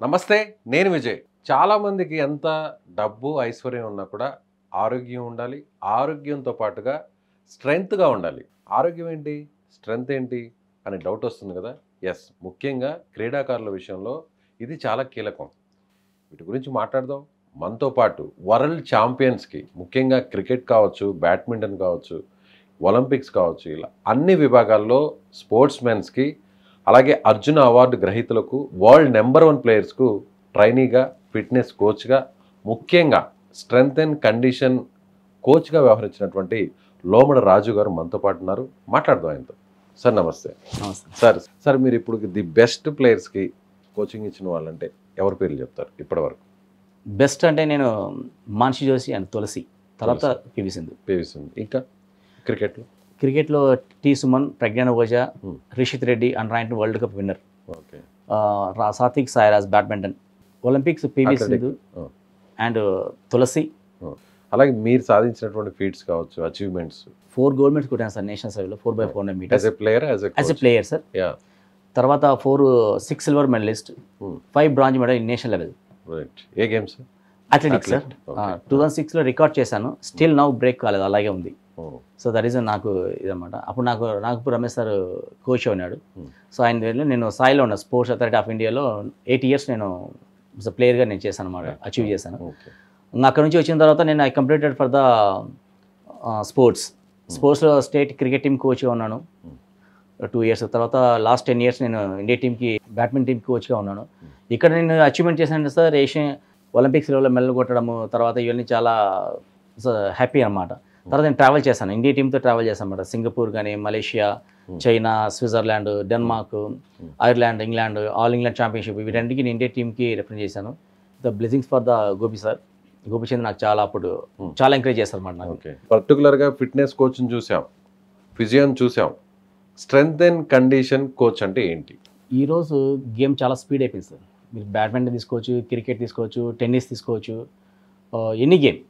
నమస్తే, నేను విజయ్. చాలామందికి ఎంత డబ్బు, ఐశ్వర్యం ఉన్నా కూడా ఆరోగ్యం ఉండాలి. ఆరోగ్యంతో పాటుగా స్ట్రెంగ్త్‌గా ఉండాలి. ఆరోగ్యం ఏంటి? స్ట్రెంగ్త్ ఏంటి? అని డౌట్ వస్తుంది కదా! యెస్. ముఖ్యంగా క్రీడాకారుల విషయంలో ఇది చాలా కీలకం. వీటి గురించి మాట్లాడదాం. మనతో పాటు వరల్డ్ ఛాంపియన్స్‌కి ముఖ్యంగా క్రికెట్ కావచ్చు, బ్యాడ్మింటన్ కావచ్చు, ఒలింపిక్స్ కావచ్చు, ఇలా అన్ని విభాగాల్లో స్పోర్ట్స్ మెన్స్‌కి అలాగే అర్జున అవార్డు గ్రహీతలకు వరల్డ్ నెంబర్ 1 ప్లేయర్స్‌కు ట్రైనీగా, ఫిట్నెస్ కోచ్‌గా, ముఖ్యంగా స్ట్రెంగ్త్ అండ్ కండిషన్ కోచ్‌గా వ్యవహరించినటువంటి లోమడ రాజు గారు మనతో పాటు ఉన్నారు. మాట్లాడదాం ఆయనతో. సార్ నమస్తే. నమస్తే. సార్ మీరు ఇప్పుడు ది బెస్ట్ ప్లేయర్స్‌కి కోచింగ్ ఇచ్చిన వాళ్ళంటే ఎవరి పేర్లు చెప్తారు ఇప్పటివరకు? బెస్ట్ అంటే నేను మాన్షి జోషి అండ్ తులసి, తర్వాత పివి సింధు. పివి సింధు. ఇంకా క్రికెట్లో? క్రికెట్లో T Suman, Pragyan Ojha, Rishith Reddy under nineteen world cup winner. Okay. Satwik Sairaj badminton. Olympics PV Sindhu and Tulasi. అలాగే మీరు సాధించినటువంటి ఫీట్స్ కావచ్చు, అచీవ్మెంట్స్? 4 గోల్డ్ మెడల్స్ కొట్టాను సార్ నేషనల్ లెవెల్లో 4x400 metres. As a player, as a player sir. తర్వాత 6 silver medallist, 5 bronze medal in national level. Right. ఏ games? Athletics sir. 2006లో record చేశాను. స్టిల్ నౌ బ్రేక్ కాలేదు, అలాగే ఉంది. సో దట్ ఈస్ నాకు ఇదన్నమాట. అప్పుడు నాకు నాగపూర్ రమేష్ సార్ కోచ్ ఉన్నాడు. సో ఆయన దగ్గర నేను సాయిలో ఉన్న స్పోర్ట్స్ అథారిటీ ఆఫ్ ఇండియాలో 8 ఇయర్స్ నేను ప్లేయర్గా నేను చేశాను అనమాట, అచీవ్ చేశాను. అక్కడ నుంచి వచ్చిన తర్వాత నేను ఐ కంప్లీటెడ్ ఫర్ ద స్పోర్ట్స్లో స్టేట్ క్రికెట్ టీమ్ కోచ్గా ఉన్నాను 2 ఇయర్స్. తర్వాత లాస్ట్ 10 ఇయర్స్ నేను ఇండియా టీమ్కి బ్యాడ్మింటన్ టీమ్ కోచ్గా ఉన్నాను. ఇక్కడ నేను అచీవ్మెంట్ చేశాను సార్, ఏషియన్ ఒలింపిక్స్ లెవెల్లో మెడల్ కొట్టడము, తర్వాత ఇవన్నీ చాలా హ్యాపీ అనమాట. తర్వాత నేను ట్రావెల్ చేశాను, ఇండియా టీంతో ట్రావెల్ చేశాను అనమాట. సింగపూర్ కానీ, Malaysia, China, Switzerland, Denmark, Ireland, England, all England championship వీటన్నిటికీ నేను ఇండియా టీంకి రిప్రజెంట్ చేశాను. The blessings for the Gopi sir. Gopichand నాకు చాలా అప్పుడు చాలా ఎంకరేజ్ చేస్తారు అన్నమాట నాకు. ఓకే. పర్టికులర్గా ఫిట్నెస్ కోచ్ని చూసాం, ఫిజియోని చూసాం. స్ట్రెంగ్త్ అండ్ కండిషన్ కోచ్ అంటే ఏంటి? ఈరోజు గేమ్ చాలా స్పీడ్ అయిపోయింది సార్. మీరు బ్యాడ్మింటన్ తీసుకోవచ్చు, క్రికెట్ తీసుకోవచ్చు, టెన్నిస్ తీసుకోవచ్చు, ఎనీ గేమ్.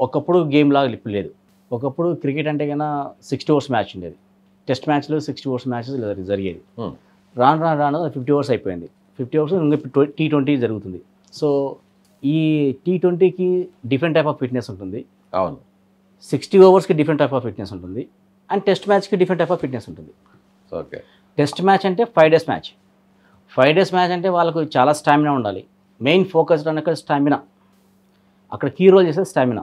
ఒకప్పుడు గేమ్ లాగా ఇప్పుడు లేదు. ఒకప్పుడు క్రికెట్ అంటే కన్నా 60 ఓవర్స్ మ్యాచ్ ఉండేది. టెస్ట్ మ్యాచ్లు 60 ఓవర్స్ మ్యాచెస్ జరిగేది. రాను 50 ఓవర్స్ అయిపోయింది. 50 ఓవర్స్ ఇంకా T20 జరుగుతుంది. సో ఈ T20కి డిఫరెంట్ టైప్ ఆఫ్ ఫిట్నెస్ ఉంటుంది. అవును. 60 ఓవర్స్కి డిఫరెంట్ టైప్ ఆఫ్ ఫిట్నెస్ ఉంటుంది. అండ్ టెస్ట్ మ్యాచ్కి డిఫరెంట్ టైప్ ఆఫ్ ఫిట్నెస్ ఉంటుంది. ఓకే. టెస్ట్ మ్యాచ్ అంటే 5 డేస్ మ్యాచ్. 5 డేస్ మ్యాచ్ అంటే వాళ్ళకు చాలా స్టామినా ఉండాలి. మెయిన్ ఫోకస్డ్ అక్కడ స్టామినా. అక్కడ కీ రోల్ చేసేది స్టామినా.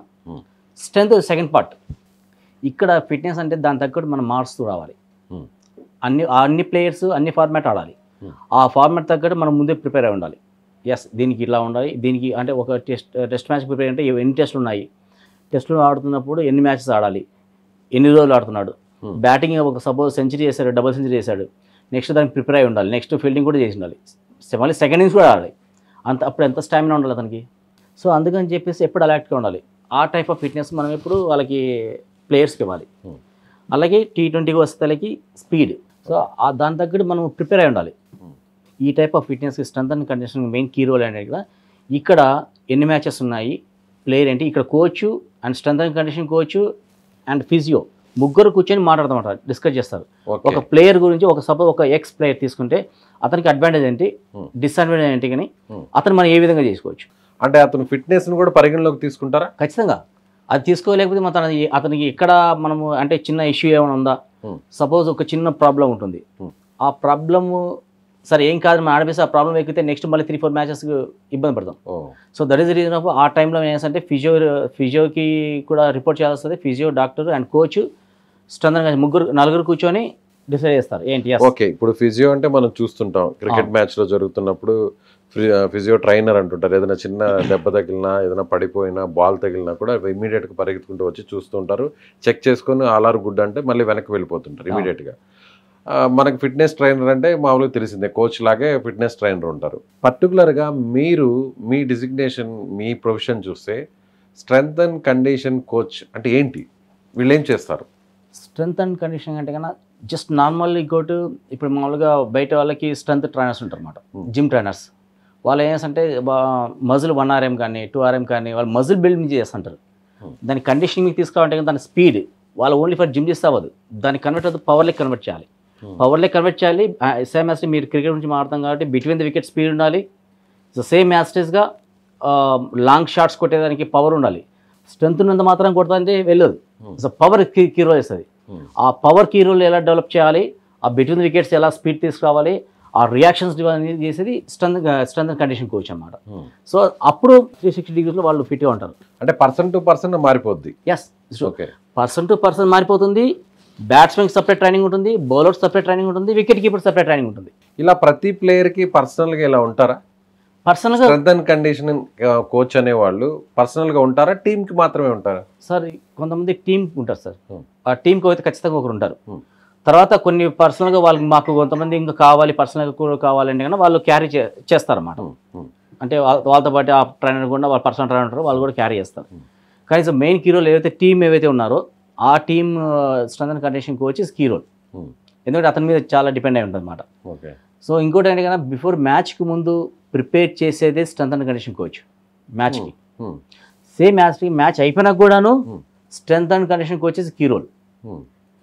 Strength second part. ఇక్కడ ఫిట్నెస్ అంటే దాని తగ్గట్టు మనం మారుస్తూ రావాలి. అన్ని ప్లేయర్స్ అన్ని ఫార్మాట్ ఆడాలి. ఆ ఫార్మాట్ తగ్గట్టు మనం ముందే ప్రిపేర్ అయి ఉండాలి. ఎస్, దీనికి ఇలా ఉండాలి, దీనికి అంటే ఒక టెస్ట్ మ్యాచ్ ప్రిపేర్ అంటే ఎన్ని టెస్టులు ఉన్నాయి, టెస్టులు ఆడుతున్నప్పుడు ఎన్ని మ్యాచెస్ ఆడాలి, ఎన్ని రోజులు ఆడుతున్నాడు, బ్యాటింగ్ ఒక సపోజ్ సెంచరీ చేశాడు, డబుల్ సెంచరీ చేశాడు, నెక్స్ట్ దానికి ప్రిపేర్ అయి ఉండాలి, నెక్స్ట్ ఫీల్డింగ్ కూడా చేసి ఉండాలి, మళ్ళీ సెకండ్ ఇన్నింగ్స్ కూడా ఆడాలి. అప్పుడు ఎంత స్టామినా ఉండాలి అతనికి. సో అందుకని చెప్పేసి ఎప్పుడు అలర్ట్గా ఉండాలి. ఆ టైప్ ఆఫ్ ఫిట్నెస్ మనం ఎప్పుడు వాళ్ళకి ప్లేయర్స్కి ఇవ్వాలి. అలాగే T20కి వస్తేలకి స్పీడ్. సో దాని తగ్గట్టు మనం ప్రిపేర్ అయి ఉండాలి. ఈ టైప్ ఆఫ్ ఫిట్నెస్కి strength and condition main key role అనేది కదా. ఇక్కడ ఎన్ని మ్యాచెస్ ఉన్నాయి, ప్లేయర్ ఏంటి, ఇక్కడ coach and strength and condition coach and physio ముగ్గురు కూర్చొని మాట్లాడతామంట, డిస్కస్ చేస్తారు. ఒక ప్లేయర్ గురించి సపోజ్ ఒక ఎక్స్ ప్లేయర్ తీసుకుంటే అతనికి అడ్వాంటేజ్ ఏంటి, డిసడ్వాంటేజ్ ఏంటి, కానీ అతను మనం ఏ విధంగా చేసుకోవచ్చు. అంటే అతను ఫిట్నెస్ని కూడా పరిగణలోకి తీసుకుంటారా? ఖచ్చితంగా. అది తీసుకోలేకపోతే మన అతనికి ఎక్కడ మనము అంటే చిన్న ఇష్యూ ఏమైనా ఉందా, సపోజ్ ఒక చిన్న ప్రాబ్లం ఉంటుంది, ఆ ప్రాబ్లము సరే ఏం కాదు మనం ఆడిపిస్తే ఆ ప్రాబ్లం ఎక్కితే నెక్స్ట్ మళ్ళీ 3-4 మ్యాచెస్ ఇబ్బంది పడతాం. So that is the reason of ఆ టైంలో ఏంటంటే ఫిజియోకి కూడా రిపోర్ట్ చేయాల్సి వస్తుంది. Physio, doctor and coach strength నలుగురు కూర్చొని డిసైడ్ చేస్తారు ఏంటి. ఓకే. ఇప్పుడు ఫిజియో అంటే మనం చూస్తుంటాం క్రికెట్ మ్యాచ్లో జరుగుతున్నప్పుడు ఫిజియో ట్రైనర్ అంటుంటారు. ఏదైనా చిన్న దెబ్బ తగిలినా, ఏదైనా పడిపోయినా, బాల్ తగిలినా కూడా ఇమీడియట్గా పరిగెత్తుకుంటూ వచ్చి చూస్తుంటారు, చెక్ చేసుకొని ఆలార్ గుడ్ అంటే మళ్ళీ వెనక్కి వెళ్ళిపోతుంటారు ఇమీడియట్గా. మనకి ఫిట్నెస్ ట్రైనర్ అంటే మామూలుగా తెలిసిందే, కోచ్ లాగే ఫిట్నెస్ ట్రైనర్ ఉంటారు. పర్టికులర్గా మీరు మీ డిజిగ్నేషన్, మీ ప్రొఫెషన్ చూస్తే స్ట్రెంగ్త్ అండ్ కండిషన్ కోచ్ అంటే ఏంటి, వీళ్ళు ఏం చేస్తారు? స్ట్రెంత్ అండ్ కండిషన్ అంటే కన్నా జస్ట్ నార్మల్ ఇప్పుడు మామూలుగా బయట వాళ్ళకి స్ట్రెంత్ ట్రైనర్స్ ఉంటారు అన్నమాట, జిమ్ ట్రైనర్స్. వాళ్ళు ఏంటంటే మజిల్ 1 RM కానీ 2 RM కానీ వాళ్ళు మజిల్ బిల్డింగ్ చేస్తుంటారు. దాని కండిషనింగ్ మీకు తీసుకోవాలంటే దాని స్పీడ్ వాళ్ళు ఓన్లీ ఫర్ జిమ్ చేస్తే అవ్వదు, దాన్ని కన్వర్ట్ అవుతుంది పవర్లెక్ కన్వర్ట్ చేయాలి. పవర్లెక్ కన్వర్ట్ చేయాలి. సేమ్ యాజ్ మీరు క్రికెట్ నుంచి మాట్లాడతాం కాబట్టి బిట్వీన్ ది వికెట్ స్పీడ్ ఉండాలి, సో సేమ్ యాస్టేజ్గా లాంగ్ షాట్స్ కొట్టేదానికి పవర్ ఉండాలి. స్ట్రెంత్ ఉన్నంత మాత్రం కొడతాంటే వెళ్ళదు. సో పవర్ కీ రోల్ వేస్తుంది. ఆ పవర్ కీ రోల్ ఎలా డెవలప్ చేయాలి, ఆ బిట్వీన్ వికెట్స్ ఎలా స్పీడ్ తీసుకురావాలి, ఆ రియాక్షన్స్ చేసేది స్ట్రెంత్ అండ్ కండిషన్ కోచ్ అనమాట. సో అప్పుడు 360 degreesలో వాళ్ళు ఫిట్గా ఉంటారు. అంటే పర్సన్ టు పర్సన్ మారిపోద్ది. ఎస్, పర్సన్ టు పర్సన్ మారిపోతుంది. బ్యాట్స్మెన్కి సపరేట్ ట్రైనింగ్ ఉంటుంది, బౌలర్ సపరేట్ ట్రైనింగ్ ఉంటుంది, వికెట్ కీపర్ సపరేట్ ట్రైనింగ్ ఉంటుంది. ఇలా ప్రతి ప్లేయర్కి పర్సనల్గా ఇలా ఉంటారా? పర్సనల్గా స్ట్రెంత్ అండ్ కండిషనింగ్ కోచ్ అనేవాళ్ళు పర్సనల్గా ఉంటారా, టీంకి మాత్రమే ఉంటారా? సార్ కొంతమంది టీం ఉంటారు సార్. ఆ టీంకి అయితే ఖచ్చితంగా ఒకరు ఉంటారు. తర్వాత కొన్ని పర్సనల్గా వాళ్ళకి మాకు కొంతమంది ఇంకా కావాలి, పర్సనల్గా కూడా కావాలంటే కన్నా వాళ్ళు క్యారీ చేస్తారన్నమాట. అంటే వాళ్ళతో పాటు ఆ ట్రైనర్ కూడా వాళ్ళు పర్సనల్ ట్రైనర్ ఉంటారు, వాళ్ళు కూడా క్యారీ చేస్తారు. కానీ మెయిన్ కీ రోల్ ఏవైతే టీం ఏవైతే ఉన్నారో ఆ team strength and condition coach is key role. ఎందుకంటే అతని మీద చాలా డిపెండ్ అయి ఉంటుంది అన్నమాట. సో ఇంకోటి ఏంటి కన్నా బిఫోర్ మ్యాచ్కి ముందు ప్రిపేర్ చేసేదే స్ట్రెంత్ అండ్ కండిషన్ కోచ్ మ్యాచ్కి. సేమ్ మ్యాచ్ అయిపోయినా కూడాను strength and condition coach is key role.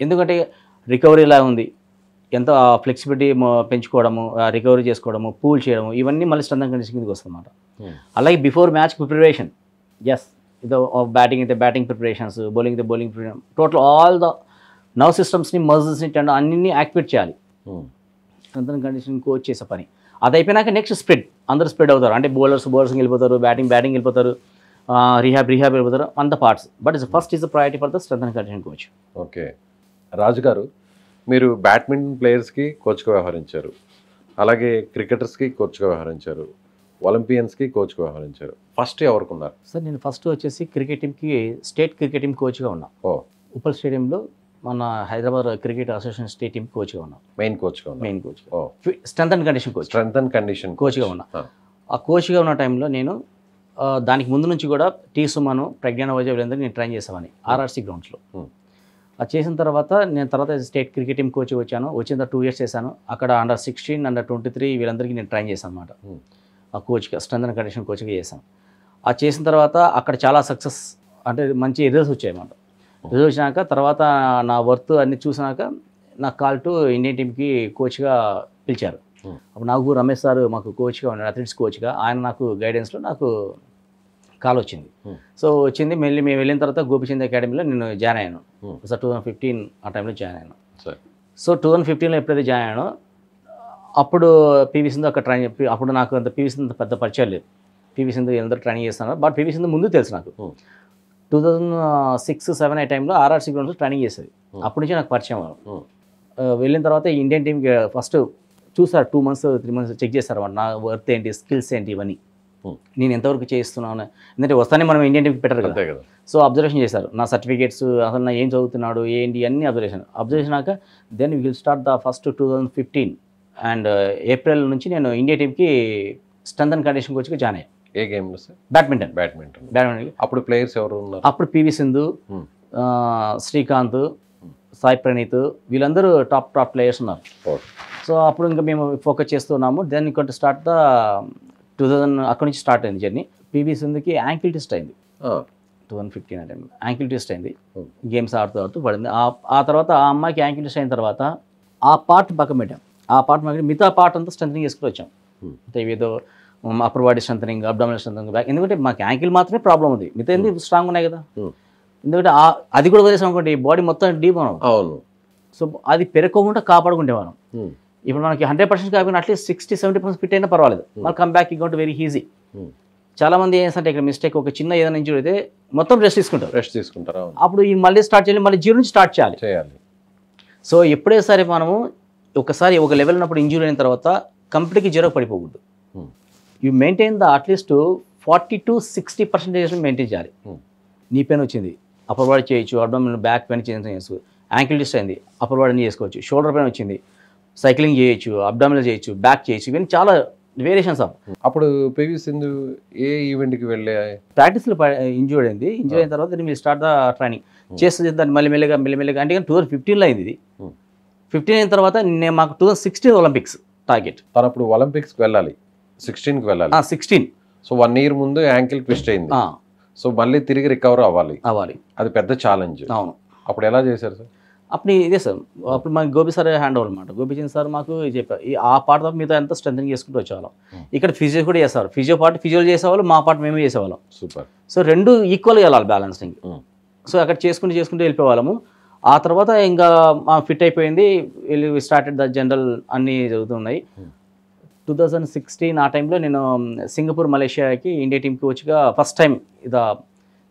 ఎందుకంటే రికవరీ ఎలా ఉంది, ఎంత ఫ్లెక్సిబిలిటీ పెంచుకోవడము, రికవరీ చేసుకోవడము, పూల్ చేయడము, ఇవన్నీ మళ్ళీ స్ట్రెంత్ అండ్ కండిషన్ కిందకి వస్తుంది అన్నమాట. అలాగే బిఫోర్ మ్యాచ్ ప్రిపరేషన్, ఎస్ ఇదో బ్యాటింగ్ అయితే బ్యాటింగ్ ప్రిపరేషన్స్, బౌలింగ్ అయితే bowling preparation, total all the nerve సిస్టమ్స్ని మజిల్స్ని అన్ని యాక్టివేట్ చేయాలి. స్ట్రెంత్ అండ్ కండిషన్ కోచ్ చేసే పని అది అయిపోయినాక నెక్స్ట్ స్ప్రెడ్, అందరూ స్ప్రెడ్ అవుతారు. అంటే బౌలర్స్కి వెళ్ళిపోతారు, బ్యాటింగ్ వెళ్ళిపోతారు, రీహాబ్ వెళ్ళిపోతారు, అంత parts. But first is the priority for the strength and condition coach. Okay Raju garu, మీరు బ్యాడ్మింటన్ ప్లేయర్స్కి కోచ్గా వ్యవహరించారు, అలాగే క్రికెటర్స్కి కోచ్గా వ్యవహరించారు, ఒలింపియన్స్కి కోచ్గా వ్యవహరించారు. ఫస్ట్ ఎవరికి ఉన్నారు సార్? నేను ఫస్ట్ వచ్చేసి క్రికెట్ టీమ్కి స్టేట్ క్రికెట్ టీమ్ కోచ్గా ఉన్నా. ఉప్పల్ స్టేడియంలో మన Hyderabad cricket association state team కోచ్గా ఉన్నా. మెయిన్ కోచ్గా strength and condition coach, strength and condition కోచ్గా ఉన్నా. ఆ కోచ్గా ఉన్న టైంలో నేను దానికి ముందు నుంచి కూడా టీ సుమను, ప్రజ్ఞాన వైజాగ్ వీళ్ళందరినీ నేను ట్రైన్ చేసామని ఆర్ఆర్సీ గ్రౌండ్స్లో. అది చేసిన తర్వాత నేను స్టేట్ క్రికెట్ టీమ్ కోచ్ వచ్చాను. వచ్చిన 2 years చేశాను. అక్కడ under-16, under-23 వీళ్ళందరికీ నేను ట్రైన్ చేశాను అనమాట. ఆ కోచ్గా స్ట్రెంత్ అండ్ కండిషన్ కోచ్గా చేశాను. అది చేసిన తర్వాత అక్కడ చాలా సక్సెస్, అంటే మంచి రిజల్ట్స్ వచ్చాయి అన్నమాట. రిజల్ట్ వచ్చినాక తర్వాత నా వర్త్ అన్ని చూసినాక నాకు కాల్ టు ఇండియన్ టీమ్కి కోచ్గా పిలిచారు. అప్పుడు నాకు రమేష్ సార్ మాకు కోచ్గా ఉన్నాడు, అథ్లెటిక్స్ కోచ్గా. ఆయన నాకు గైడెన్స్లో నాకు కాల్ వచ్చింది. సో వచ్చింది, మళ్ళీ మేము వెళ్ళిన తర్వాత గోపిచంద్ అకాడమీలో నేను జాయిన్ అయ్యాను. సో 2015 ఆ టైంలో జాయిన్ అయ్యాను. సో 2015లో ఎప్పుడైతే జాయిన్ అయ్యానో అప్పుడు పీవీ సింధు అక్కడ ట్రైన్ చెప్పి, అప్పుడు నాకు అంత పీవీ సింధు పెద్ద పరిచయం లేదు. పీవీ సింధు అందరూ ట్రైనింగ్ చేస్తున్నారు, బట్ పీవీ సింధు ముందు తెలుసు నాకు. 2006-07 ఆ టైంలో ఆర్ఆర్సీ గ్రౌండ్స్లో ట్రైనింగ్ చేసేది. అప్పటి నుంచి నాకు పరిచయం. వెళ్ళిన తర్వాత ఇండియన్ టీమ్కి ఫస్ట్ చూసారు, 2 months 3 months చెక్ చేస్తారు అన్నమాట. నా వర్త్ ఏంటి, స్కిల్స్ ఏంటి, ఇవన్నీ నేను ఎంతవరకు చేస్తున్నాను. ఎందుకంటే వస్తానే మనం ఇండియన్ టీమ్కి పెట్టరు కదా. సో అబ్జర్వేషన్ చేశారు నా సర్టిఫికేట్స్, అసలు నా ఏం చదువుతున్నాడు ఏంటి అన్ని అబ్జర్వేషన్ ఆక then will start the first 2015 and April నుంచి నేను ఇండియా టీమ్కి స్ట్రెంత్ అండ్ కండిషన్ కోచ్గా జాయిన్ అయ్యాను. ఏ గేమ్లో సార్? బ్యాడ్మింటన్. అప్పుడు ప్లేయర్స్ ఎవరు ఉన్నారు? అప్పుడు పీవీ సింధు, శ్రీకాంత్, సాయి ప్రణీత్ వీళ్ళందరూ టాప్ ప్లేయర్స్ ఉన్నారు. సో అప్పుడు ఇంకా మేము ఫోకస్ చేస్తున్నాము. దెన్ ఇంకోటి స్టార్ట్ ద 2000 అక్కడి నుంచి స్టార్ట్ అయింది జర్నీ. పీవీ సింధుకి యాంకిల్ టెస్ట్ అయింది 2015 ఆ టైం. యాంకిల్ టెస్ట్ అయింది, గేమ్స్ ఆడుతూ పడింది. ఆ తర్వాత ఆ అమ్మాయికి యాంకిల్ టెస్ట్ అయిన తర్వాత ఆ పార్ట్ పక్కన పెట్టాం. ఆ పార్ట్ మిగతా పార్ట్ అంతా స్ట్రెంథనింగ్ చేసుకుని వచ్చాం. అంటే ఏదో upper body strengthening, abdominal strengthening, back. ఎందుకంటే మాకు యాంకిల్ మాత్రమే ప్రాబ్లం ఉంది, మిగతా ఎందుకు స్ట్రాంగ్ ఉన్నాయి కదా. ఎందుకంటే అది కూడా వదిలేసాం అనుకోండి, బాడీ మొత్తం డీప్ అవును. సో అది పెరగకుండా కాపాడుకుంటేవాళ్ళం. ఇప్పుడు మనకి 100% కాకుండా అట్లీస్ట్ 60-70% ఫిట్ అయినా పర్వాలేదు, మన come back it very easy. చాలా మంది ఏంటంటే ఇక్కడ మిస్టేక్, ఒక చిన్న ఏదైనా ఇంజురీ అయితే మొత్తం రెస్ట్ తీసుకుంటారు. అప్పుడు మళ్ళీ స్టార్ట్ చేయాలి, మళ్ళీ జీరో నుంచి స్టార్ట్ చేయాలి. సో ఎప్పుడే సరే మనము ఒకసారి ఒక లెవెల్ ఉన్నప్పుడు ఇంజురీ అయిన తర్వాత కంప్లీట్గా జీరో పడిపోకూడదు. You maintain the at least 40-60% maintain చేయాలి. నీ పెయిన్ వచ్చింది, అప్పర్ బాడీ చేయొచ్చు, అబ్డామినల్ బ్యాక్ పెయిన్ చేయొచ్చు, యాంకిల్ డిస్ట్ అయింది, అప్పర్ బాడీ చేసుకోవచ్చు, షోల్డర్ పెయిన్ వచ్చింది, సైక్లింగ్ చేయొచ్చు, అబ్డామినల్ చేయొచ్చు, బ్యాక్ చేయొచ్చు, ఇవన్నీ చాలా వేరియేషన్స్ ఆఫ్. అప్పుడు పీవీ సింధు ఏ ఈవెంట్కి వెళ్ళే ప్రాక్టీస్లో ఇంజూర్డ్ అయింది. ఇంజూర్ అయిన తర్వాత మీరు స్టార్ట్ ద ట్రైనింగ్ చేస్తుంది. దాన్ని మెల్లిమెల్లిగా అంటే 2015లో అయింది ఇది. 15 అయిన తర్వాత మాకు 2016 ఒలింపిక్స్ టార్గెట్. తను అప్పుడు ఒలింపిక్స్కి వెళ్ళాలి, 16కి వెళ్ళాలి. 16. సో 1 year ముందు యాంకిల్ ట్విస్ట్ అయింది. సో మళ్ళీ తిరిగి రికవర్ అవ్వాలి. అది పెద్ద ఛాలెంజ్. అవును. అప్పుడు ఎలా చేశారు సార్? అప్పుడు ఇదే సార్ అప్పుడు మాకు గోపి సార్ హ్యాండ్ ఓవర్ అనమాట. గోపిచంద్ సార్ మాకు చెప్పారు ఆ పార్ట్ ఆఫ్ మీద అంతా స్ట్రెంగ్ చేసుకుంటూ వచ్చేవాళ్ళం. ఇక్కడ ఫిజియో కూడా చేసేవారు. ఫిజియో పార్ట్ ఫిజియోలు చేసేవాళ్ళు, మా పార్ట్ మేమే చేసేవాళ్ళం. సూపర్. సో రెండు ఈక్వల్గా వెళ్ళాలి బ్యాలెన్సింగ్. సో అక్కడ చేసుకుంటూ వెళ్ళిపోవాళ్ళము. ఆ తర్వాత ఇంకా ఫిట్ అయిపోయింది. స్టార్టెడ్ ద జనరల్ అన్నీ జరుగుతున్నాయి. 2016 ఆ టైంలో నేను సింగపూర్ మలేషియాకి ఇండియా టీమ్కి వచ్చిగా ఫస్ట్ టైం ఇది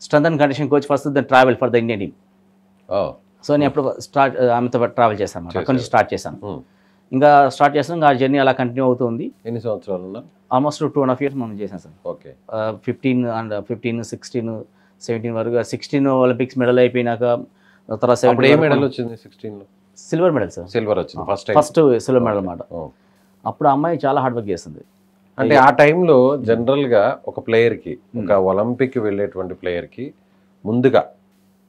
strength and condition coach first the travel for the Indian team. So నేను అప్పుడు ఆమెతో ట్రావెల్ చేశాను, అక్కడి నుంచి స్టార్ట్ చేశాను. ఇంకా స్టార్ట్ చేస్తాను, ఇంకా ఆ జర్నీ అలా కంటిన్యూ అవుతుంది. ఎన్ని సంవత్సరాలు ఉన్నారు? ఆల్మోస్ట్ 2.5 years మనం చేశాను సార్. ఓకే. 15, 16, 17 వరకు. 16 ఒలింపిక్స్ మెడల్ అయిపోయినాక తర్వాత 17 ఏ మెడల్ వచ్చింది? 16లో సిల్వర్ మెడల్ సార్. సిల్వర్ వచ్చింది ఫస్ట్ సిల్వర్ మెడల్ అన్నమాట. అప్పుడు అమ్మాయి చాలా హార్డ్ వర్క్ చేస్తుంది. అంటే ఆ టైంలో జనరల్గా ఒక ప్లేయర్కి, ఒక ఒలింపిక్ వెళ్ళేటువంటి ప్లేయర్కి ముందుగా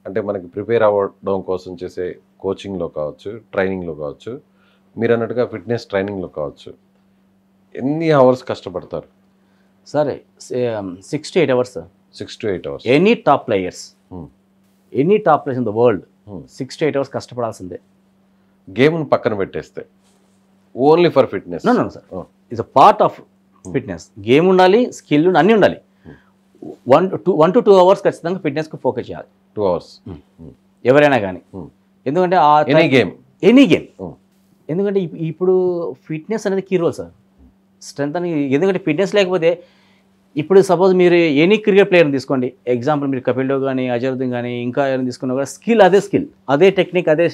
అంటే మనకి ప్రిపేర్ అవ్వడం కోసం చేసే కోచింగ్లో కావచ్చు, ట్రైనింగ్లో కావచ్చు, మీరు అన్నట్టుగా ఫిట్నెస్ ట్రైనింగ్లో కావచ్చు, ఎన్ని అవర్స్ కష్టపడతారు? సరే 6 to 8 hours sir. 6 to 8 hours. Any top players in the world 6 to 8 hours కష్టపడాల్సిందే. గేమ్ను పక్కన పెట్టేస్తే only for fitness? No sir, it's a part of fitness. Game ఉండాలి, స్కిల్ అన్నీ ఉండాలి. 1 to 2 hours ఖచ్చితంగా ఫిట్నెస్కి ఫోకస్ చేయాలి. 2 hours ఎవరైనా కానీ. ఎందుకంటే ఎనీ గేమ్ ఎందుకంటే ఇప్పుడు ఫిట్నెస్ అనేది కీ రోల్ సార్. స్ట్రెంత్ అని, ఎందుకంటే ఫిట్నెస్ లేకపోతే ఇప్పుడు సపోజ్ మీరు ఎనీ క్రికెట్ ప్లేయర్ని తీసుకోండి, ఎగ్జాంపుల్ మీరు కపిల్ దేవ్ కానీ, అజరుద్దీన్ కానీ, ఇంకా ఎవరైనా తీసుకున్నా కూడా స్కిల్, అదే టెక్నిక్, అదే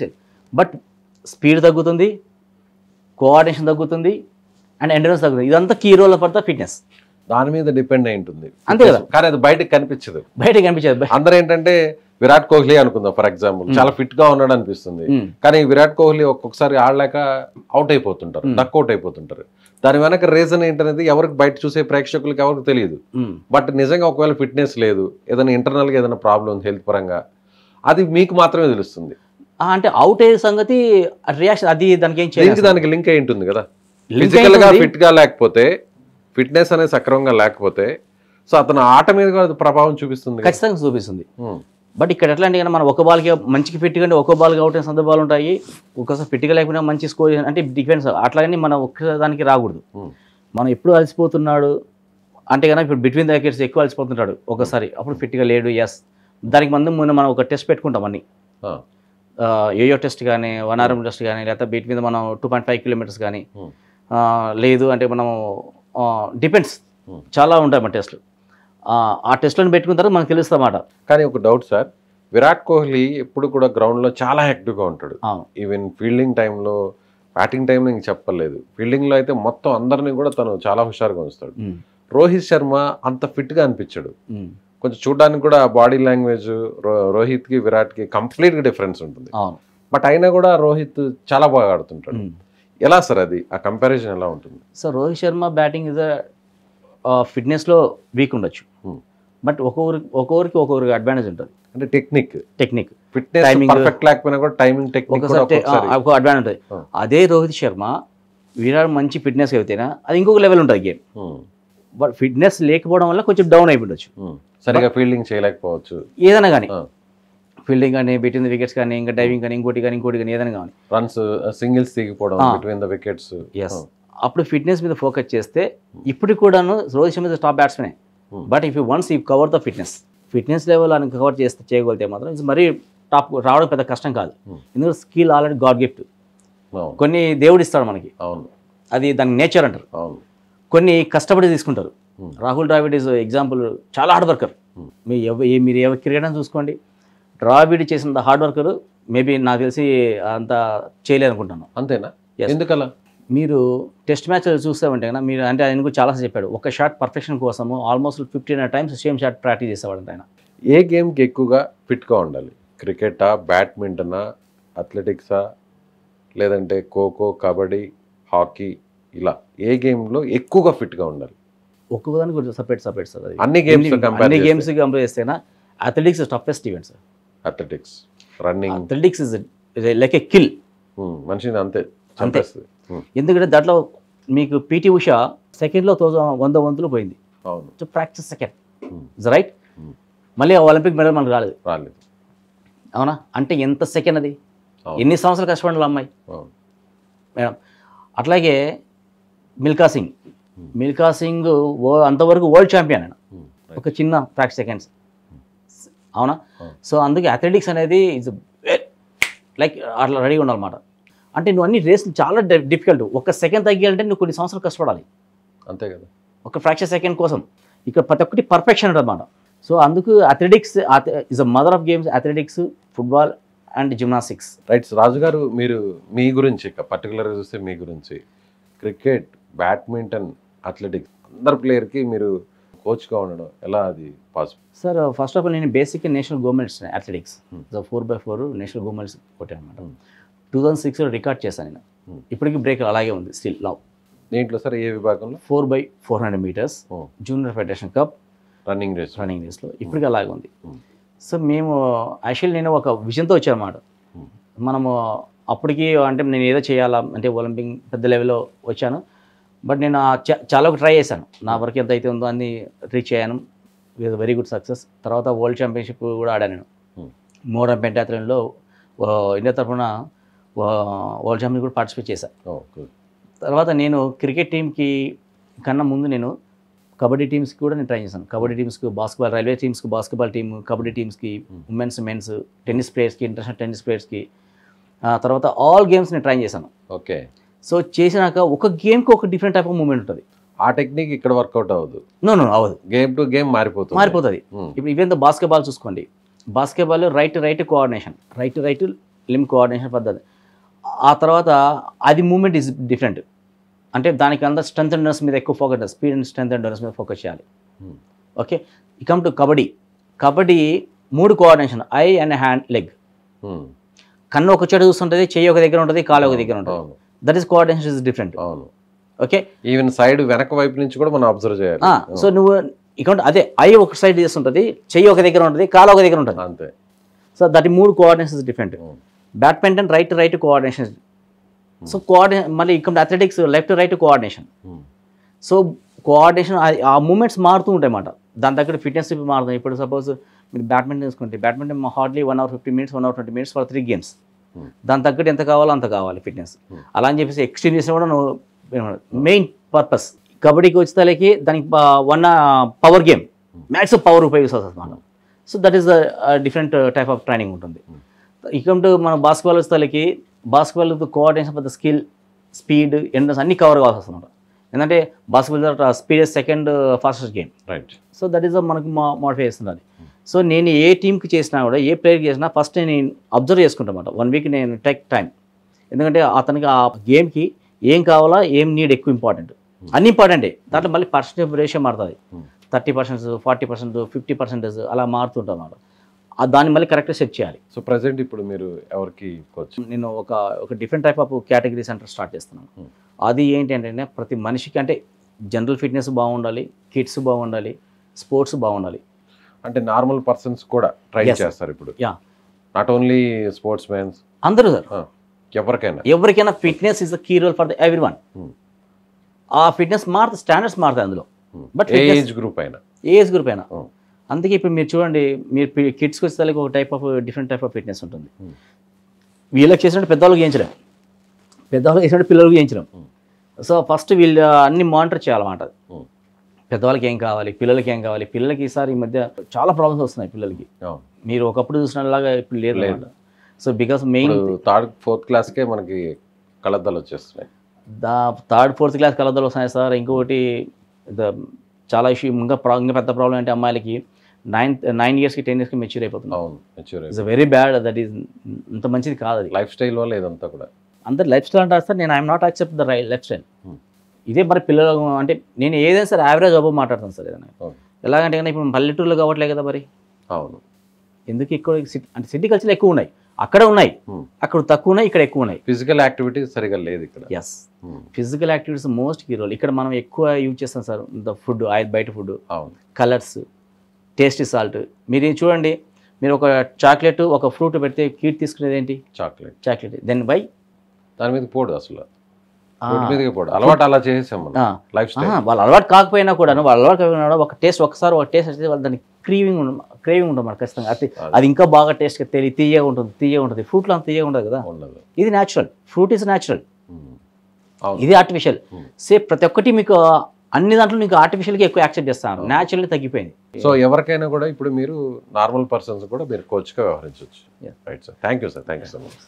బట్ స్పీడ్ తగ్గుతుంది, కోఆర్డినేషన్ తగ్గుతుంది, అండ్ ఎండ్యూరెన్స్ తగ్గుతుంది. ఇదంతా key role for the fitness. దాని మీద డిపెండ్ అయి ఉంటుంది అంతే కదా. కానీ అది బయటకు కనిపించదు. అందరూ ఏంటంటే విరాట్ కోహ్లీ అనుకుందాం ఫర్ ఎగ్జాంపుల్, చాలా ఫిట్ గా ఉన్నాడు అనిపిస్తుంది, కానీ విరాట్ కోహ్లీ ఒక్కొక్కసారి ఆడలేక అవుట్ అయిపోతుంటారు, డక్అవుట్ అయిపోతుంటారు. దాని వెనక రీజన్ ఏంటనేది ఎవరికి బయట చూసే ప్రేక్షకులకి ఎవరికి తెలియదు. బట్ నిజంగా ఒకవేళ ఫిట్నెస్ లేదు, ఏదైనా ఇంటర్నల్ గా ఏదైనా ప్రాబ్లం ఉంది హెల్త్ పరంగా, అది మీకు మాత్రమే తెలుస్తుంది. అంటే అవుట్ అయ్యే సంగతి రియాక్షన్ అది దానికి ఏం చేయాలి, దానికి లింక్ అయి ఉంటుంది కదా. ఫిజికల్ గా ఫిట్ గా లేకపోతే, ఫిట్నెస్ అనేది సక్రమంగా లేకపోతే, సో అతను ఆట మీద కూడా ప్రభావం చూపిస్తుంది, ఖచ్చితంగా చూపిస్తుంది. బట్ ఇక్కడ ఎట్లా అంటే మనం ఒక బాల్కి మంచికి ఫిట్గా అంటే ఒక బాల్కి అవుట్ అయిన సందర్భాలు ఉంటాయి, ఒక్కసారి ఫిట్గా లేకపోయినా మంచి స్కోర్ అంటే డిఫెన్స్ అట్లాగని మనం ఒక్కదానికి రాకూడదు. మనం ఎప్పుడు అలసిపోతున్నాడు అంటే కనుక ఇప్పుడు బిట్వీన్ ద వికెట్స్ ఎక్కువ అలసిపోతుంటాడు ఒకసారి, అప్పుడు ఫిట్గా లేడు. ఎస్, దానికి ముందు మనం ఒక టెస్ట్ పెట్టుకుంటాం అన్ని, ఏయో టెస్ట్ కానీ, 1 hour టెస్ట్ కానీ, లేకపోతే బీట్ మీద మనం 2.5 kilometers కానీ, లేదు అంటే మనం డిపెండ్స్ చాలా ఉంటాయి మన టెస్ట్లు. ఆ టెస్ట్లను పెట్టుకున్న తర్వాత మనకు తెలుస్తుంది అన్నమాట. కానీ ఒక డౌట్ సార్, విరాట్ కోహ్లీ ఎప్పుడు కూడా గ్రౌండ్లో చాలా యాక్టివ్గా ఉంటాడు. ఈవెన్ ఫీల్డింగ్ టైంలో, బ్యాటింగ్ టైంలో ఇంక చెప్పలేదు, ఫీల్డింగ్లో అయితే మొత్తం అందరినీ కూడా తను చాలా హుషారుగా ఉంచుతాడు. రోహిత్ శర్మ అంత ఫిట్గా అనిపించాడు, కొంచెం చూడడానికి కూడా బాడీ లాంగ్వేజ్ రోహిత్కి విరాట్కి కంప్లీట్గా డిఫరెన్స్ ఉంటుంది. బట్ అయినా కూడా రోహిత్ చాలా బాగా ఆడుతుంటాడు. ఎలా సార్ అది, ఆ కంపారిజన్ ఎలా ఉంటుంది? So Rohit Sharma batting is ఫిట్నెస్లో వీక్ ఉండొచ్చు, బట్ ఒక్కొక్కరికి అడ్వాంటేజ్ ఉంటుంది. అంటే టెక్నిక్ ఫిట్నెస్ పర్ఫెక్ట్ లేకపోయినా కూడా టైమింగ్ టెక్నిక్ ఒక అడ్వాంటేజ్ ఉంటుంది. అదే రోహిత్ శర్మ విరాట్ మంచి ఫిట్నెస్ అయితేనా అది ఇంకొక లెవెల్ ఉంటుంది గేమ్. బట్ ఫిట్నెస్ లేకపోవడం వల్ల కొంచెం డౌన్ అయిపోవచ్చు, సరిగా ఫీల్డింగ్ చేయలేకపోవచ్చు, ఏదైనా కానీ ఫీల్డింగ్ కానీ, బిట్వీన్ ద వికెట్స్ కానీ, ఇంకా డైవింగ్ కానీ, ఇంకోటి కానీ ఏదైనా కానీ, రన్స్ సింగిల్స్ దిగిపోవడం బిట్వీన్ ద వికెట్స్. ఎస్, అప్పుడు ఫిట్నెస్ మీద ఫోకస్ చేస్తే ఇప్పటికి కూడాను Rohit Sharma top batsmen. But if once you cover the fitness level అని కవర్ చేయగలిగితే మాత్రం ఇది మరీ టాప్ రావడం పెద్ద కష్టం కాదు. ఎందుకంటే స్కిల్ ఆల్రెడీ గాడ్ గిఫ్ట్, కొన్ని దేవుడు ఇస్తాడు మనకి, అది దాని నేచర్ అంటారు. కొన్ని కష్టపడి తీసుకుంటారు. రాహుల్ ద్రావిడ్ ఈజ్ ఎగ్జాంపుల్, చాలా హార్డ్ వర్కర్. మీరు ఎవరి క్రికెట్ అని చూసుకోండి, ద్రావిడ్ చేసిన హార్డ్ వర్కర్ మేబీ నాకు తెలిసి అంత చేయలేదు అనుకుంటాను. అంతేనా? ఎందుకలా? మీరు టెస్ట్ మ్యాచ్ చూస్తామంటే కన్నా మీరు అంటే ఆయన కూడా చాలాసార్లు చెప్పాడు, ఒక షాట్ పర్ఫెక్షన్ కోసము almost 15 times same shot practice చేసేవాడు ఆయన. ఏ గేమ్కి ఎక్కువగా ఫిట్గా ఉండాలి? క్రికెటా, బ్యాడ్మింటనా, అథ్లెటిక్సా, లేదంటే ఖోఖో, కబడ్డీ, హాకీ, ఇలా ఏ గేమ్లో ఎక్కువగా ఫిట్గా ఉండాలి? ఒక్కొక్కదానికి కొంచెం సపరేట్ సార్. అన్ని గేమ్స్ కంపేర్ చేస్తేనా athletics toughest event sir. Athletics, running, athletics is like a kill, మనిషిని అంతే. ఎందుకంటే దాంట్లో మీకు పీటీ ఉషా సెకండ్లో 100 వంతులు పోయింది. అవును, ప్రాక్టీస్ సెకండ్ ఇస్ రైట్. మళ్ళీ ఒలింపిక్ మెడల్ మనకు రాలేదు. రాలేదు, అవునా? అంటే ఎంత సెకండ్ అది? ఎన్ని సంవత్సరాలు కష్టపడాలి అమ్మాయి అవును. మేడం. అట్లాగే మిల్కా సింగ్ అంతవరకు వరల్డ్ ఛాంపియన్ ఆయన, ఒక చిన్న ఫ్రాక్షన్ సెకండ్స్, అవునా? సో అందుకే అథ్లెటిక్స్ అనేది ఇస్ లైక్ అట్లా రెడీగా ఉండాలన్నమాట. అంటే నువ్వు అన్ని రేసులు చాలా డిఫికల్ట్. ఒక సెకండ్ తగ్గాలంటే నువ్వు కొన్ని సంవత్సరాలు కష్టపడాలి, అంతే కదా. ఒక ఫ్రాక్షన్ సెకండ్ కోసం. ఇక్కడ ప్రతి ఒక్కటి పర్ఫెక్షన్ అన్నమాట. సో అందుకు athletics is a mother of games, athletics, football and gymnastics. Right Raju garu, మీరు మీ గురించి పర్టికులర్గా చూస్తే మీ గురించి క్రికెట్, బ్యాడ్మింటన్, అథ్లెటిక్స్ అందరు ప్లేయర్కి మీరు కోచ్గా ఉండడం ఎలా అది possible? Sir first of all నేను basic national governments athletics 4x4 national governments కొట్టాను అనమాట. 2006లో రికార్డ్ చేశాను నేను. ఇప్పటికీ బ్రేక్ అలాగే ఉంది స్టిల్ లవ్. దేంట్లో సార్, ఏ విభాగంలో? 4x400 meters junior federation cup running రేస్లో ఇప్పటికీ అలాగే ఉంది. సో మేము యాక్చువల్లీ నేను ఒక విజన్తో వచ్చానమాట. మనము అప్పటికి అంటే నేను ఏదో చేయాలా అంటే ఒలింపిక్ పెద్ద లెవెల్లో వచ్చాను. బట్ నేను చాలా ట్రై చేశాను, నా వరకు ఎంత అయితే ఉందో అన్ని రీచ్ అయ్యాను విత్ వెరీ గుడ్ సక్సెస్. తర్వాత వరల్డ్ ఛాంపియన్షిప్ కూడా ఆడాను నేను. మోడర్న్ పెంటాథ్లాన్లో ఇండియా తరఫున వరల్డ్ ఛాంపియన్ కూడా పార్టిసిపేట్ చేశాను. తర్వాత నేను క్రికెట్ టీంకి కన్నా ముందు నేను కబడ్డీ టీమ్స్కి కూడా నేను ట్రై చేశాను. కబడ్డీ టీమ్స్కి, బాస్కెట్బాల్, రైల్వే టీమ్స్కి బాస్కెట్బాల్ టీమ్, కబడ్డీ టీమ్స్కి, ఉమెన్స్, మెన్స్, టెన్నిస్ ప్లేయర్స్కి, ఇంటర్నేషనల్ టెన్నిస్ ప్లేయర్స్కి, తర్వాత ఆల్ గేమ్స్ నేను ట్రై చేశాను. ఓకే. సో చేసినాక ఒక గేమ్కి ఒక డిఫరెంట్ టైప్ ఆఫ్ మూమెంట్ ఉంటుంది. ఆ టెక్నిక్ ఇక్కడ వర్కౌట్ అవ్వదు. నో అవ్వదు. గేమ్ టు గేమ్ మారిపోతుంది. ఇప్పుడు ఈవెన్ ద బాస్కెట్బాల్ చూసుకోండి. Basketball right coordination, right limb coordination పద్ధతి. ఆ తర్వాత అది మూమెంట్ ఈజ్ డిఫరెంట్. అంటే దానికి అంతా స్ట్రెంత్ అండ్ ఎండ్యూరెన్స్ మీద ఎక్కువ focus, speed and strength and endurance మీద ఫోకస్ చేయాలి. Okay. Come to kabaddi. 3 coordination, I and hand, leg. కన్ను ఒక చోట చూస్తుంటుంది, చెయ్యి ఒక దగ్గర ఉంటుంది, కాలు ఒక దగ్గర ఉంటుంది. That is coordination is different. అవును. ఓకే. ఈవెన్ సైడ్ వెనక వైపు నుంచి కూడా మనం అబ్జర్వ్ చేయాలి. సో నువ్వు ఇక్కడ అదే ఐ ఒక సైడ్ చేస్తుంటుంది, చెయ్యి ఒక దగ్గర ఉంటుంది, కాలు ఒక దగ్గర ఉంటుంది, అంతే. So that 3 coordinations different. Badminton right coordination. So మళ్ళీ ఇక్కడ athletics left coordination. So coordination ఆ మూమెంట్స్ మారుతూ ఉంటాయి అన్నమాట. దాని దగ్గర ఫిట్నెస్ మారుతుంది. ఇప్పుడు సపోజ్ మీరు బ్యాడ్మింటన్ తీసుకుంటే badminton hardly 1 hour 50 minutes 1 hour 20 minutes for 3 games. దాని తగ్గట్టు ఎంత కావాలో అంత కావాలి ఫిట్నెస్. అలా అని చెప్పేసి ఎక్స్టెండ్ చేసినా కూడా నువ్వు మెయిన్ పర్పస్. కబడ్డీకి వచ్చేసరికి దానికి పవర్ గేమ్, మ్యాక్స్ పవర్ ఉపయోగిస్తుంది అన్నమాట. So that is the different type of training ఉంటుంది. ఇక మన బాస్కెట్బాల్ వచ్చేసరికి బాస్కెట్బాల్ కోఆర్డినేషన్ పెద్ద స్కిల్, స్పీడ్, ఎండ్యూరెన్స్ అన్ని కవర్ కావాల్సి వస్తుంది. ఎందుకంటే basketball speed second fastest game. Right. So that is మనకు మోడిఫై చేస్తుంది. సో నేను ఏ టీంకి చేసినా కూడా, ఏ ప్లేయర్కి చేసినా ఫస్ట్ నేను అబ్జర్వ్ చేసుకుంటాను అన్నమాట. 1 week నేను టేక్ టైం. ఎందుకంటే అతనికి ఆ గేమ్కి ఏం కావాలా, ఏం నీడ్ ఎక్కువ ఇంపార్టెంట్, అన్ని ఇంపార్టెంటే. దాంట్లో మళ్ళీ పర్సెంటేజ్ రేషియో మారుతుంది. 30%, 40%, 50% అలా మారుతుంటాం అన్నమాట. దాన్ని మళ్ళీ కరెక్ట్గా సెట్ చేయాలి. సో ప్రజెంట్ ఇప్పుడు మీరు ఎవరికి కోచ్? నేను ఒక different type of category center start చేస్తున్నాను. అది ఏంటంటే ప్రతి మనిషికి అంటే జనరల్ ఫిట్నెస్ బాగుండాలి, కిడ్స్ బాగుండాలి, స్పోర్ట్స్ బాగుండాలి. అంటే నార్మల్ పర్సన్స్ కూడా ట్రై చేస్తారు ఇప్పుడు. నాట్ ఓన్లీ స్పోర్ట్స్ మెన్స్, అందరూ సార్, ఎవరికైనా fitness is the key role for everyone. ఆ ఫిట్నెస్ మారుతుంది, స్టాండర్డ్స్ మారుతాయి అందులో. బట్ ఏజ్ గ్రూప్ అయినా. అందుకే ఇప్పుడు మీరు చూడండి, మీరు కిడ్స్కి వచ్చేసరికి ఒక type of different type of fitness ఉంటుంది. వీళ్ళకి చేసినట్టు పెద్దవాళ్ళకి చేయించడం, పెద్దవాళ్ళకి చేసినట్టు పిల్లలకి చేయించడం. సో ఫస్ట్ వీళ్ళు అన్ని మానిటర్ చేయాలన్నమాట. పెద్దవాళ్ళకి ఏం కావాలి, పిల్లలకి ఏం కావాలి. పిల్లలకి ఈసారి ఈ మధ్య చాలా ప్రాబ్లమ్స్ వస్తున్నాయి పిల్లలకి. మీరు ఒకప్పుడు చూసినలాగా ఇప్పుడు లేదు. So because main 3rd, 4th క్లాస్కే మనకి కళ్ళద్దాలు వచ్చేస్తున్నాయి. 3rd, 4th క్లాస్ కళ్ళద్దాలు వస్తున్నాయి సార్. ఇంకొకటి చాలా ఇష్యూ, ఇంకా పెద్ద ప్రాబ్లం అంటే అమ్మాయిలకి 9 yearsకి 10 yearsకి మెచ్యూర్ అయిపోతుంది. అవును, mature. It's very bad. That is అంత మంచిది కాదు. అది లైఫ్ స్టైల్ వల్ల ఇదంతా కూడా. అందరు లైఫ్ స్టైల్ అంటారు సార్. నేను I'm not accept the life style. ఇదే మరి పిల్లలు అంటే నేను ఏదైనా సరే యావరేజ్ అబవ్ మాట్లాడతాను సార్. ఏదైనా ఎలాగంటే కానీ ఇప్పుడు పల్లెటూరులో కావట్లే కదా మరి. అవును. ఎందుకు ఎక్కువ అంటే సిటీ కల్చర్లు ఎక్కువ ఉన్నాయి, అక్కడ ఉన్నాయి, అక్కడ తక్కువ ఉన్నాయి, ఇక్కడ ఎక్కువ ఉన్నాయి. ఫిజికల్ యాక్టివిటీస్ సరిగా లేదు ఇక్కడ. Yes, physical activities most key role. ఇక్కడ మనం ఎక్కువ యూజ్ చేస్తాం సార్ ద ఫుడ్, బయట ఫుడ్, కలర్స్, టేస్టీ సాల్ట్. మీరు చూడండి, మీరు ఒక చాక్లెట్, ఒక ఫ్రూట్ పెడితే కీట్ తీసుకునేది ఏంటి? చాక్లెట్. దెన్ బై దాని మీద పోడు అసలు. రోడ్డు మీదకి పోవడం అలవాటు అలా చేసేసాం మనం ఆ. Life style. వాళ్ళు అలవాటు కాకపోయినా కూడా వాళ్ళు అలవాటు కాకపోయినా కూడా ఒక టేస్ట్ ఒకసారి అయితే వాళ్ళు దానికి క్రేవింగ్ ఉంటుంది మనకు ఖచ్చితంగా. అది ఇంకా బాగా టేస్ట్ తీయగా ఉంటుంది. ఫ్రూట్లో అంత తీయగా ఉండదు కదా. ఉండదు. ఇది న్యాచురల్, ఫ్రూట్ ఈజ్ న్యాచురల్, అవును. ఇది ఆర్టిఫిషియల్. ప్రతి ఒక్కటి మీకు అన్ని దాంట్లో మీకు ఆర్టిఫిషియల్గా ఎక్కువ యాక్సెప్ట్ చేస్తాను, న్యాచురల్లీ తగ్గిపోయింది. సో ఎవరికైనా కూడా ఇప్పుడు మీరు నార్మల్ పర్సన్స్ కూడా మీరు కోచ్గా వ్యవహరించవచ్చు. Right sir, thank you sir, thank you so much.